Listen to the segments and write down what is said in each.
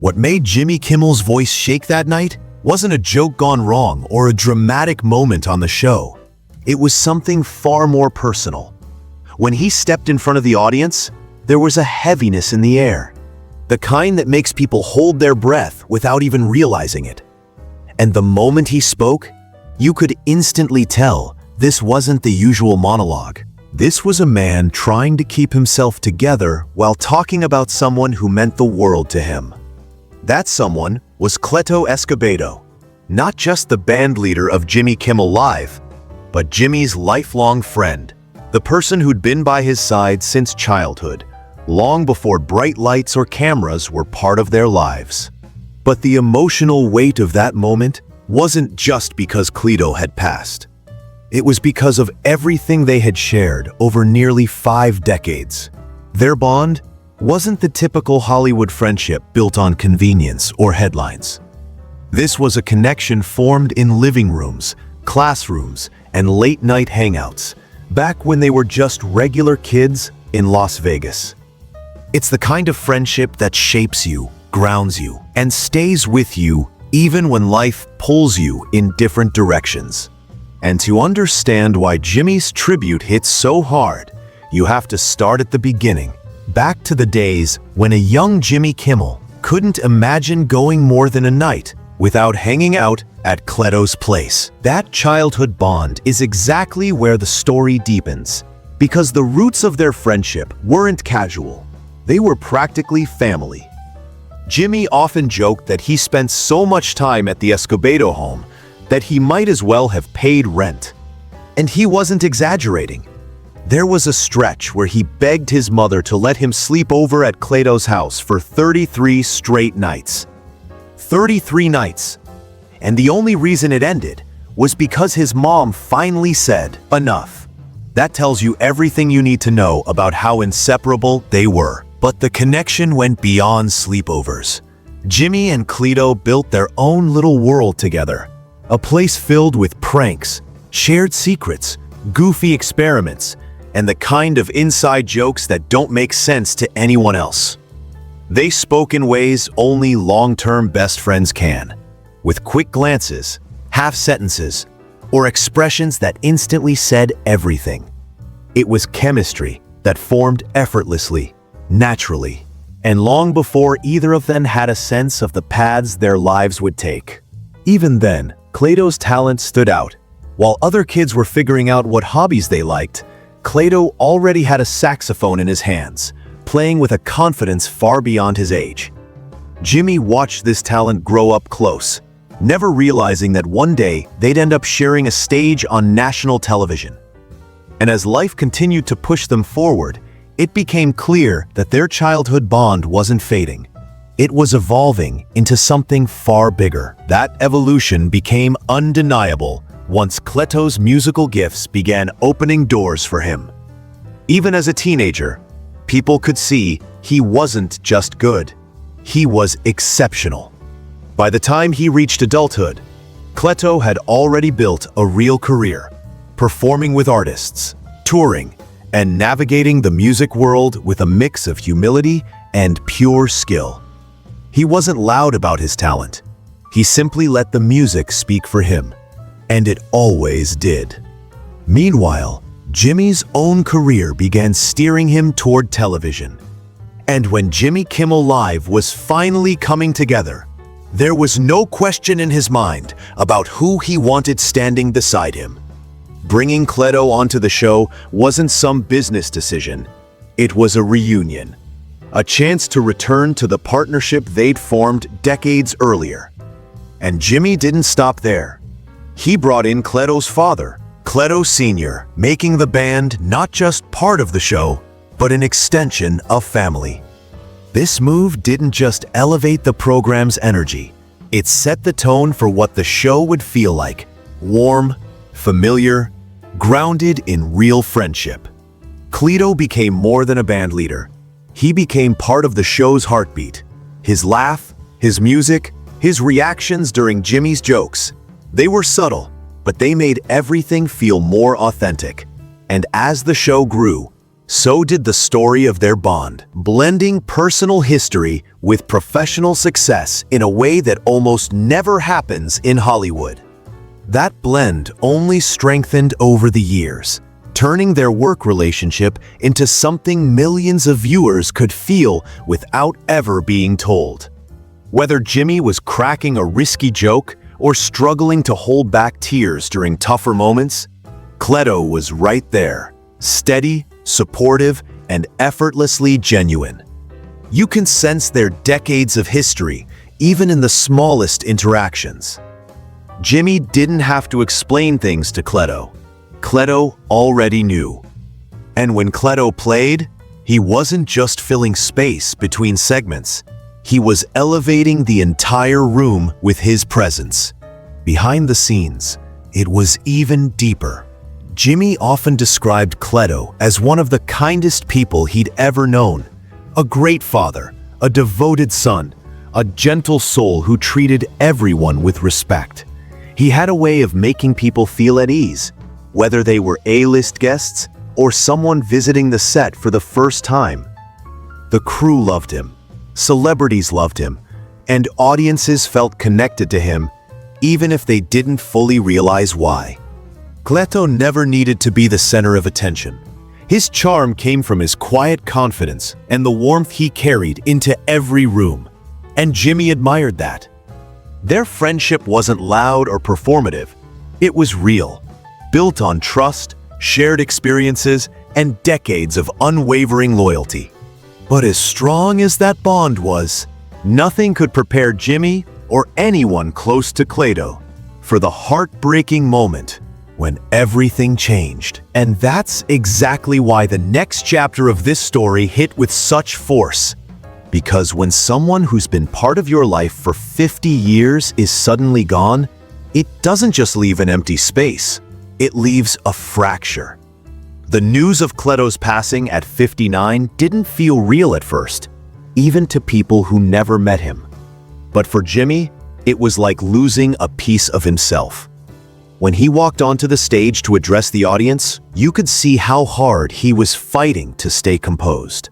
What made Jimmy Kimmel's voice shake that night wasn't a joke gone wrong or a dramatic moment on the show. It was something far more personal. When he stepped in front of the audience, there was a heaviness in the air, the kind that makes people hold their breath without even realizing it. And the moment he spoke, you could instantly tell this wasn't the usual monologue. This was a man trying to keep himself together while talking about someone who meant the world to him. That someone was Cleto Escobedo, not just the band leader of Jimmy Kimmel Live, but Jimmy's lifelong friend, the person who'd been by his side since childhood, long before bright lights or cameras were part of their lives. But the emotional weight of that moment wasn't just because Cleto had passed. It was because of everything they had shared over nearly 5 decades. Their bond wasn't the typical Hollywood friendship built on convenience or headlines. This was a connection formed in living rooms, classrooms, and late-night hangouts, back when they were just regular kids in Las Vegas. It's the kind of friendship that shapes you, grounds you, and stays with you even when life pulls you in different directions. And to understand why Jimmy's tribute hits so hard, you have to start at the beginning, back to the days when a young Jimmy Kimmel couldn't imagine going more than a night without hanging out at Cleto's place. That childhood bond is exactly where the story deepens, because the roots of their friendship weren't casual. They were practically family. Jimmy often joked that he spent so much time at the Escobedo home that he might as well have paid rent. And he wasn't exaggerating. There was a stretch where he begged his mother to let him sleep over at Cleto's house for 33 straight nights. 33 nights. And the only reason it ended was because his mom finally said, "Enough." That tells you everything you need to know about how inseparable they were. But the connection went beyond sleepovers. Jimmy and Cleto built their own little world together, a place filled with pranks, shared secrets, goofy experiments, and the kind of inside jokes that don't make sense to anyone else. They spoke in ways only long-term best friends can, with quick glances, half sentences, or expressions that instantly said everything. It was chemistry that formed effortlessly, naturally, and long before either of them had a sense of the paths their lives would take. Even then, Cleto's talent stood out. While other kids were figuring out what hobbies they liked, Cleto already had a saxophone in his hands, playing with a confidence far beyond his age. Jimmy watched this talent grow up close, never realizing that one day they'd end up sharing a stage on national television. And as life continued to push them forward, it became clear that their childhood bond wasn't fading. It was evolving into something far bigger. That evolution became undeniable once Cleto's musical gifts began opening doors for him. Even as a teenager, people could see he wasn't just good, he was exceptional. By the time he reached adulthood, Cleto had already built a real career, performing with artists, touring, and navigating the music world with a mix of humility and pure skill. He wasn't loud about his talent. He simply let the music speak for him, and it always did. Meanwhile, Jimmy's own career began steering him toward television. And when Jimmy Kimmel Live was finally coming together, there was no question in his mind about who he wanted standing beside him. Bringing Cleto onto the show wasn't some business decision. It was a reunion, a chance to return to the partnership they'd formed decades earlier. And Jimmy didn't stop there. He brought in Cleto's father, Cleto Sr., making the band not just part of the show, but an extension of family. This move didn't just elevate the program's energy, it set the tone for what the show would feel like: warm, familiar, grounded in real friendship. Cleto became more than a band leader. He became part of the show's heartbeat. His laugh, his music, his reactions during Jimmy's jokes, they were subtle, but they made everything feel more authentic. And as the show grew, So did the story of their bond, blending personal history with professional success in a way that almost never happens in Hollywood. That blend only strengthened over the years, turning their work relationship into something millions of viewers could feel without ever being told. Whether Jimmy was cracking a risky joke or struggling to hold back tears during tougher moments, Cleto was right there, steady, supportive, and effortlessly genuine. You can sense their decades of history, even in the smallest interactions. Jimmy didn't have to explain things to Cleto. Cleto already knew. And when Cleto played, he wasn't just filling space between segments. He was elevating the entire room with his presence. Behind the scenes, it was even deeper. Jimmy often described Cleto as one of the kindest people he'd ever known. A great father, a devoted son, a gentle soul who treated everyone with respect. He had a way of making people feel at ease, whether they were A-list guests or someone visiting the set for the first time. The crew loved him, celebrities loved him, and audiences felt connected to him, even if they didn't fully realize why. Cleto never needed to be the center of attention. His charm came from his quiet confidence and the warmth he carried into every room, and Jimmy admired that. Their friendship wasn't loud or performative. It was real, built on trust, shared experiences, and decades of unwavering loyalty. But as strong as that bond was, nothing could prepare Jimmy or anyone close to Cleto for the heartbreaking moment when everything changed. And that's exactly why the next chapter of this story hit with such force. Because when someone who's been part of your life for 50 years is suddenly gone, it doesn't just leave an empty space, it leaves a fracture. The news of Cleto's passing at 59 didn't feel real at first, even to people who never met him. But for Jimmy, it was like losing a piece of himself. When he walked onto the stage to address the audience, you could see how hard he was fighting to stay composed.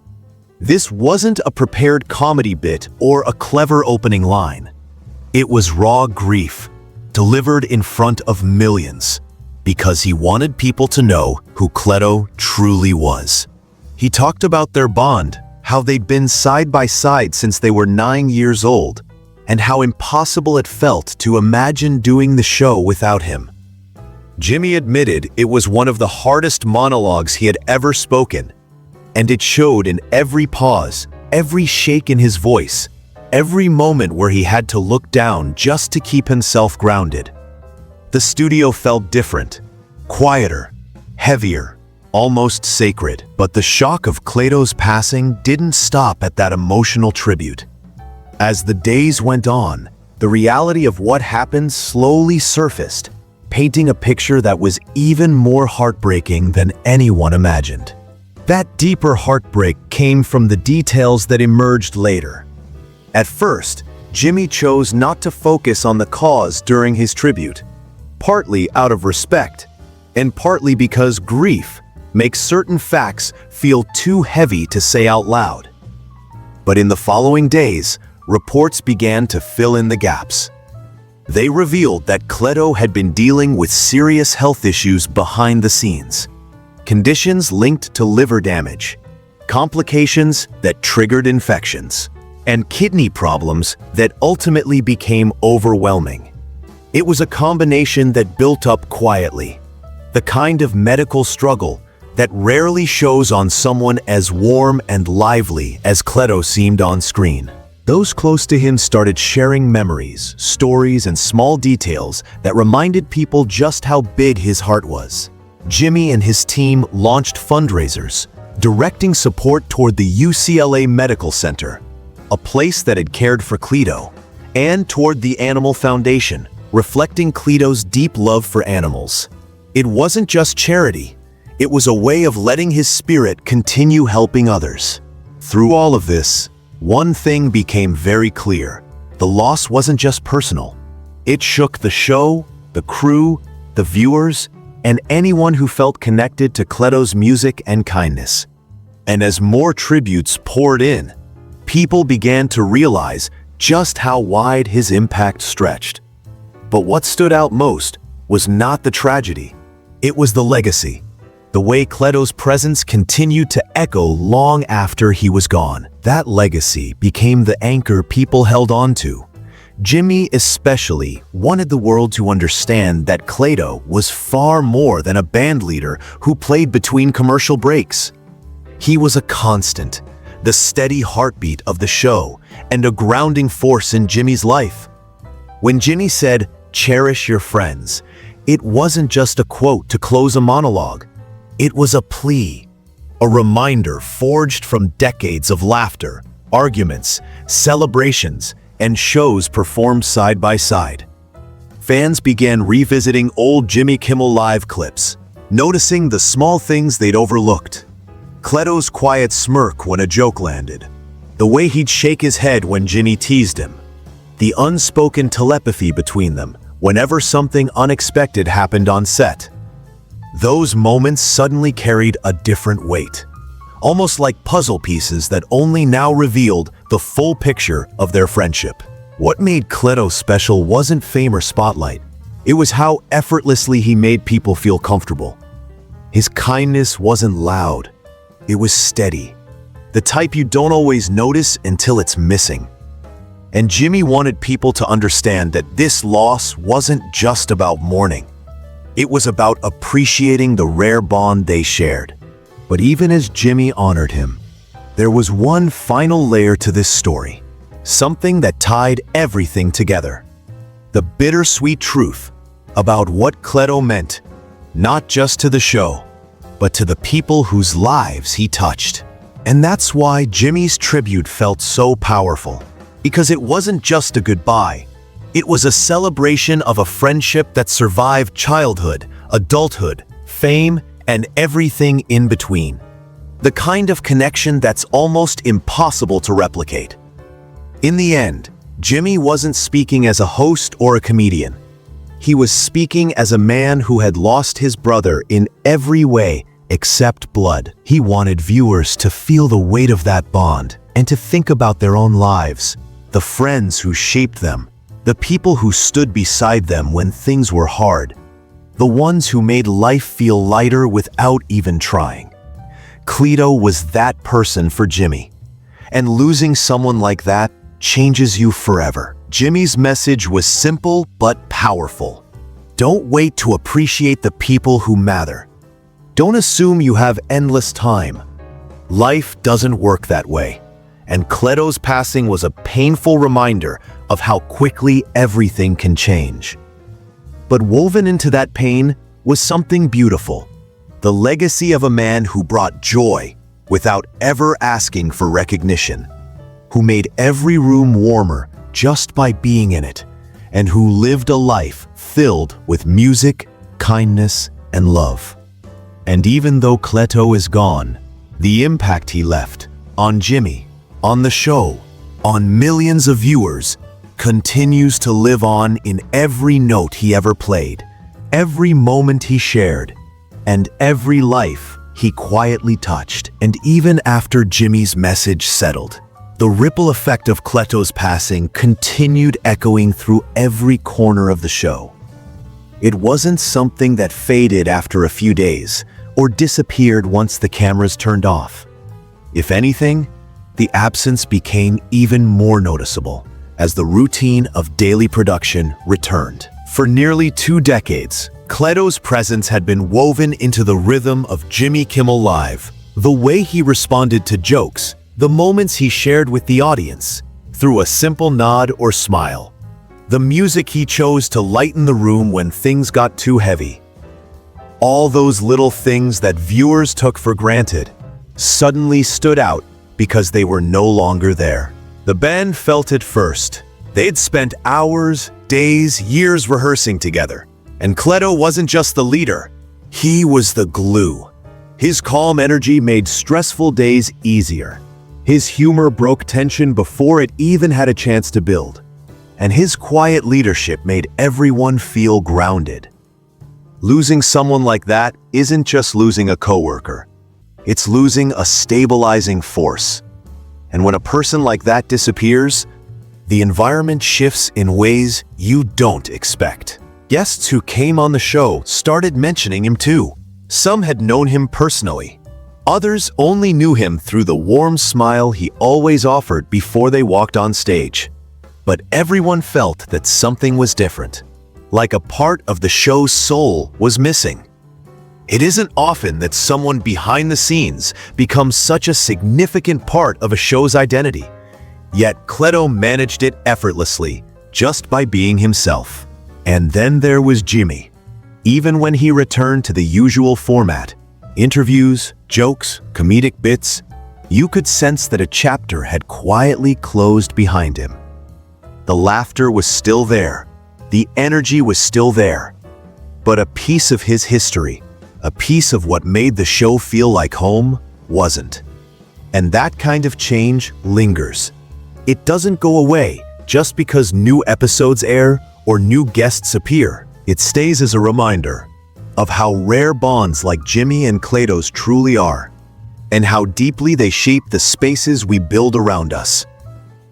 This wasn't a prepared comedy bit or a clever opening line. It was raw grief, delivered in front of millions, because he wanted people to know who Cleto truly was. He talked about their bond, how they'd been side by side since they were 9 years old, and how impossible it felt to imagine doing the show without him. Jimmy admitted it was one of the hardest monologues he had ever spoken, and it showed in every pause, every shake in his voice, every moment where he had to look down just to keep himself grounded. The studio felt different, quieter, heavier, almost sacred. But the shock of Cleto's passing didn't stop at that emotional tribute. As the days went on, the reality of what happened slowly surfaced, painting a picture that was even more heartbreaking than anyone imagined. That deeper heartbreak came from the details that emerged later. At first, Jimmy chose not to focus on the cause during his tribute, partly out of respect, and partly because grief makes certain facts feel too heavy to say out loud. But in the following days, reports began to fill in the gaps. They revealed that Cleto had been dealing with serious health issues behind the scenes. Conditions linked to liver damage, complications that triggered infections, and kidney problems that ultimately became overwhelming. It was a combination that built up quietly, the kind of medical struggle that rarely shows on someone as warm and lively as Cleto seemed on screen. Those close to him started sharing memories, stories, and small details that reminded people just how big his heart was. Jimmy and his team launched fundraisers, directing support toward the UCLA Medical Center, a place that had cared for Cleto, and toward the Animal Foundation, reflecting Cleto's deep love for animals. It wasn't just charity, it was a way of letting his spirit continue helping others. Through all of this, one thing became very clear. The loss wasn't just personal. It shook the show, the crew, the viewers, and anyone who felt connected to Cleto's music and kindness. And as more tributes poured in, people began to realize just how wide his impact stretched. But what stood out most was not the tragedy. It was the legacy. The way Cleto's presence continued to echo long after he was gone. That legacy became the anchor people held on to. Jimmy especially wanted the world to understand that Cleto was far more than a bandleader who played between commercial breaks. He was a constant, the steady heartbeat of the show, and a grounding force in Jimmy's life. When Jimmy said, "Cherish your friends," it wasn't just a quote to close a monologue. It was a plea, a reminder forged from decades of laughter, arguments, celebrations, and shows performed side by side. Fans began revisiting old Jimmy Kimmel Live clips, noticing the small things they'd overlooked. Cleto's quiet smirk when a joke landed, the way he'd shake his head when Jimmy teased him, the unspoken telepathy between them whenever something unexpected happened on set. Those moments suddenly carried a different weight, almost like puzzle pieces that only now revealed the full picture of their friendship. What made Cleto special wasn't fame or spotlight. It was how effortlessly he made people feel comfortable. His kindness wasn't loud. It was steady, the type you don't always notice until it's missing. And Jimmy wanted people to understand that this loss wasn't just about mourning. It was about appreciating the rare bond they shared. But even as Jimmy honored him, there was one final layer to this story, something that tied everything together. The bittersweet truth about what Cleto meant, not just to the show, but to the people whose lives he touched. And that's why Jimmy's tribute felt so powerful, because it wasn't just a goodbye. It was a celebration of a friendship that survived childhood, adulthood, fame, and everything in between. The kind of connection that's almost impossible to replicate. In the end, Jimmy wasn't speaking as a host or a comedian. He was speaking as a man who had lost his brother in every way except blood. He wanted viewers to feel the weight of that bond and to think about their own lives, the friends who shaped them, the people who stood beside them when things were hard, the ones who made life feel lighter without even trying. Cleto was that person for Jimmy, and losing someone like that changes you forever. Jimmy's message was simple but powerful. Don't wait to appreciate the people who matter. Don't assume you have endless time. Life doesn't work that way, and Cleto's passing was a painful reminder of how quickly everything can change. But woven into that pain was something beautiful, the legacy of a man who brought joy without ever asking for recognition, who made every room warmer just by being in it, and who lived a life filled with music, kindness, and love. And even though Cleto is gone, the impact he left on Jimmy, on the show, on millions of viewers, continues to live on in every note he ever played, every moment he shared, and every life he quietly touched. And even after Jimmy's message settled, the ripple effect of Cleto's passing continued echoing through every corner of the show. It wasn't something that faded after a few days or disappeared once the cameras turned off. If anything, the absence became even more noticeable as the routine of daily production returned. For nearly 2 decades, Cleto's presence had been woven into the rhythm of Jimmy Kimmel Live. The way he responded to jokes, the moments he shared with the audience, through a simple nod or smile. The music he chose to lighten the room when things got too heavy. All those little things that viewers took for granted suddenly stood out because they were no longer there. The band felt it first. They'd spent hours, days, years rehearsing together. And Cleto wasn't just the leader, he was the glue. His calm energy made stressful days easier. His humor broke tension before it even had a chance to build. And his quiet leadership made everyone feel grounded. Losing someone like that isn't just losing a coworker. It's losing a stabilizing force. And when a person like that disappears, the environment shifts in ways you don't expect. Guests who came on the show started mentioning him too. Some had known him personally. Others only knew him through the warm smile he always offered before they walked on stage. But everyone felt that something was different, like a part of the show's soul was missing. It isn't often that someone behind the scenes becomes such a significant part of a show's identity. Yet Cleto managed it effortlessly, just by being himself. And then there was Jimmy. Even when he returned to the usual format, interviews, jokes, comedic bits, you could sense that a chapter had quietly closed behind him. The laughter was still there. The energy was still there. But a piece of his history, a piece of what made the show feel like home, wasn't. And that kind of change lingers. It doesn't go away just because new episodes air or new guests appear. It stays as a reminder of how rare bonds like Jimmy and Cleto's truly are, and how deeply they shape the spaces we build around us.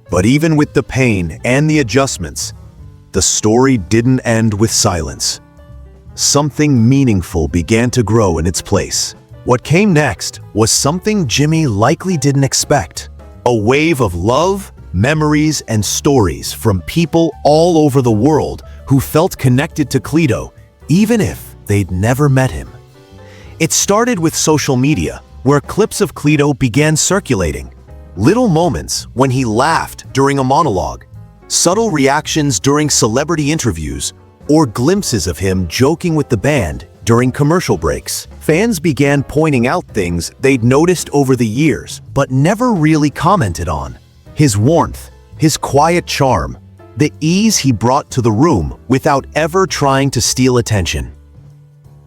But even with the pain and the adjustments, the story didn't end with silence. Something meaningful began to grow in its place. What came next was something Jimmy likely didn't expect. A wave of love, memories, and stories from people all over the world who felt connected to Cleto, even if they'd never met him. It started with social media, where clips of Cleto began circulating. Little moments when he laughed during a monologue, subtle reactions during celebrity interviews, or glimpses of him joking with the band during commercial breaks. Fans began pointing out things they'd noticed over the years, but never really commented on. His warmth, his quiet charm, the ease he brought to the room without ever trying to steal attention.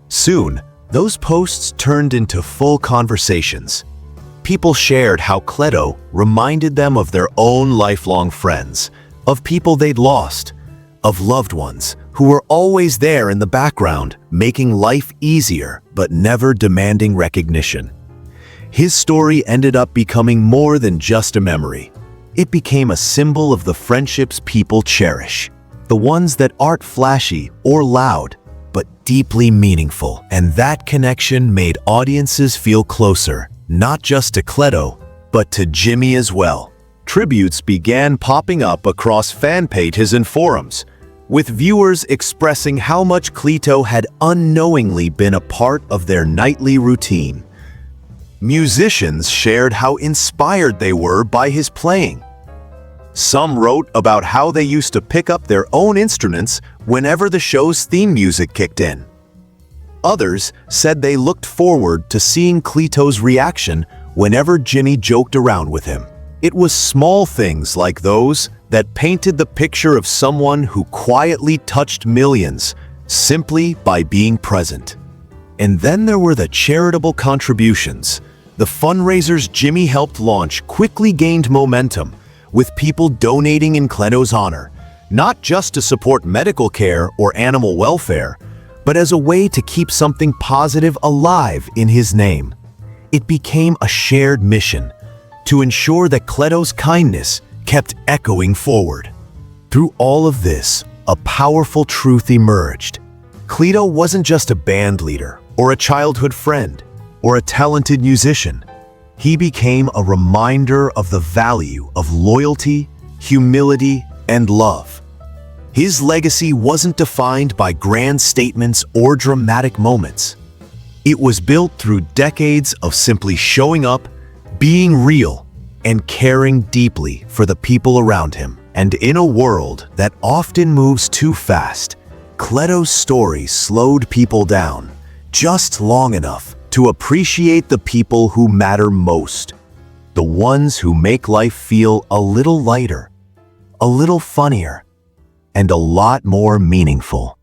Soon, those posts turned into full conversations. People shared how Cleto reminded them of their own lifelong friends, of people they'd lost, of loved ones who were always there in the background, making life easier but never demanding recognition. His story ended up becoming more than just a memory. It became a symbol of the friendships people cherish, the ones that aren't flashy or loud, but deeply meaningful. And that connection made audiences feel closer, not just to Cleto, but to Jimmy as well. Tributes began popping up across fan pages and forums, with viewers expressing how much Cleto had unknowingly been a part of their nightly routine. Musicians shared how inspired they were by his playing. Some wrote about how they used to pick up their own instruments whenever the show's theme music kicked in. Others said they looked forward to seeing Cleto's reaction whenever Jimmy joked around with him. It was small things like those that painted the picture of someone who quietly touched millions simply by being present. And then there were the charitable contributions. The fundraisers Jimmy helped launch quickly gained momentum, with people donating in Cleto's honor, not just to support medical care or animal welfare, but as a way to keep something positive alive in his name. It became a shared mission to ensure that Cleto's kindness kept echoing forward. Through all of this, a powerful truth emerged. Cleto wasn't just a band leader or a childhood friend or a talented musician. He became a reminder of the value of loyalty, humility, and love. His legacy wasn't defined by grand statements or dramatic moments. It was built through decades of simply showing up, being real, and caring deeply for the people around him. And in a world that often moves too fast, Cleto's story slowed people down just long enough to appreciate the people who matter most, the ones who make life feel a little lighter, a little funnier, and a lot more meaningful.